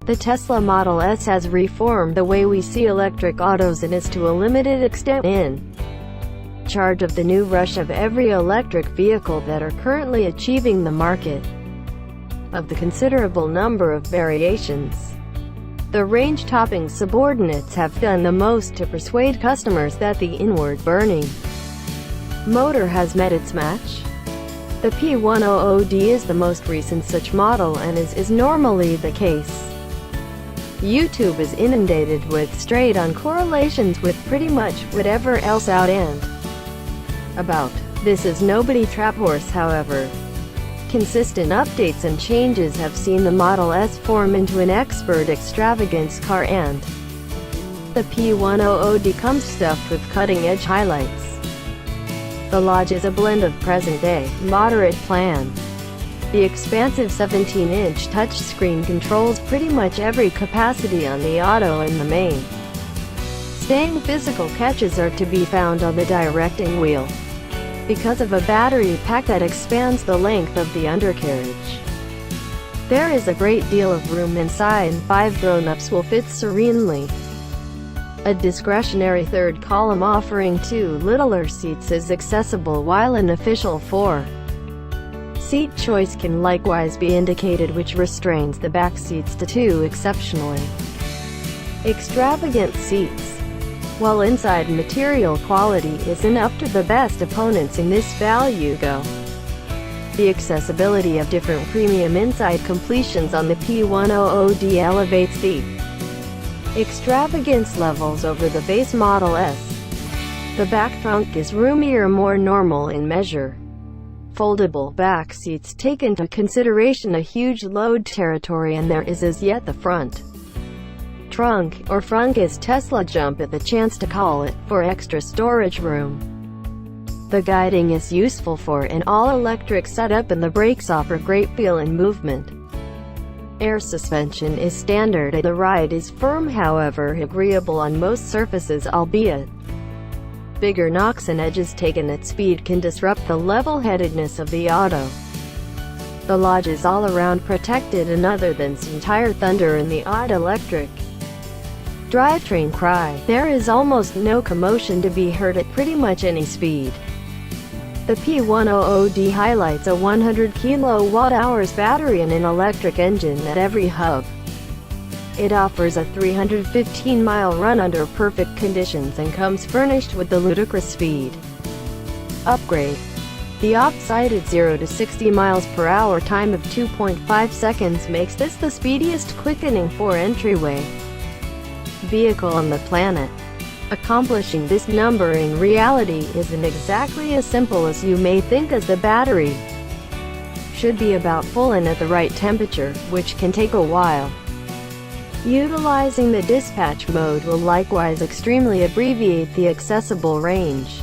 The Tesla Model S has reformed the way we see electric autos and is to a limited extent in charge of the new rush of every electric vehicle that are currently achieving the market of the considerable number of variations. The range-topping subordinates have done the most to persuade customers that the inward-burning motor has met its match. The P100D is the most recent such model and is normally the case. YouTube is inundated with straight-on correlations with pretty much whatever else out and about. This is nobody trap horse, however. Consistent updates and changes have seen the Model S form into an expert extravagance car, and the P100D comes stuffed with cutting-edge highlights. The Lodge is a blend of present-day, moderate plan. The expansive 17-inch touchscreen controls pretty much every capacity on the auto, and the main staying physical catches are to be found on the directing wheel, because of a battery pack that expands the length of the undercarriage. There is a great deal of room inside, and 5 grown-ups will fit serenely. A discretionary third column offering 2 littler seats is accessible, while an official 4-seat choice can likewise be indicated, which restrains the back seats to 2 exceptionally extravagant seats. While inside material quality isn't up to the best opponents in this value go, the accessibility of different premium inside completions on the P100D elevates the extravagance levels over the base Model S. The back trunk is roomier, more normal in measure. Foldable back seats take into consideration a huge load territory, and there is as yet the front trunk, or frunk as Tesla jump at the chance to call it, for extra storage room. The guiding is useful for an all-electric setup, and the brakes offer great feel and movement. Air suspension is standard and the ride is firm, however agreeable on most surfaces, albeit bigger knocks and edges taken at speed can disrupt the level-headedness of the auto. The Lodge is all-around protected, and other than some tire thunder and the odd electric drivetrain cry, there is almost no commotion to be heard at pretty much any speed. The P100D highlights a 100 kWh battery and an electric engine at every hub. It offers a 315-mile run under perfect conditions and comes furnished with the ludicrous speed upgrade. The oft-cited 0 to 60 miles per hour time of 2.5 seconds makes this the speediest quickening 4-entryway vehicle on the planet. Accomplishing this number in reality isn't exactly as simple as you may think, as the battery should be about full and at the right temperature, which can take a while. Utilizing the dispatch mode will likewise extremely abbreviate the accessible range.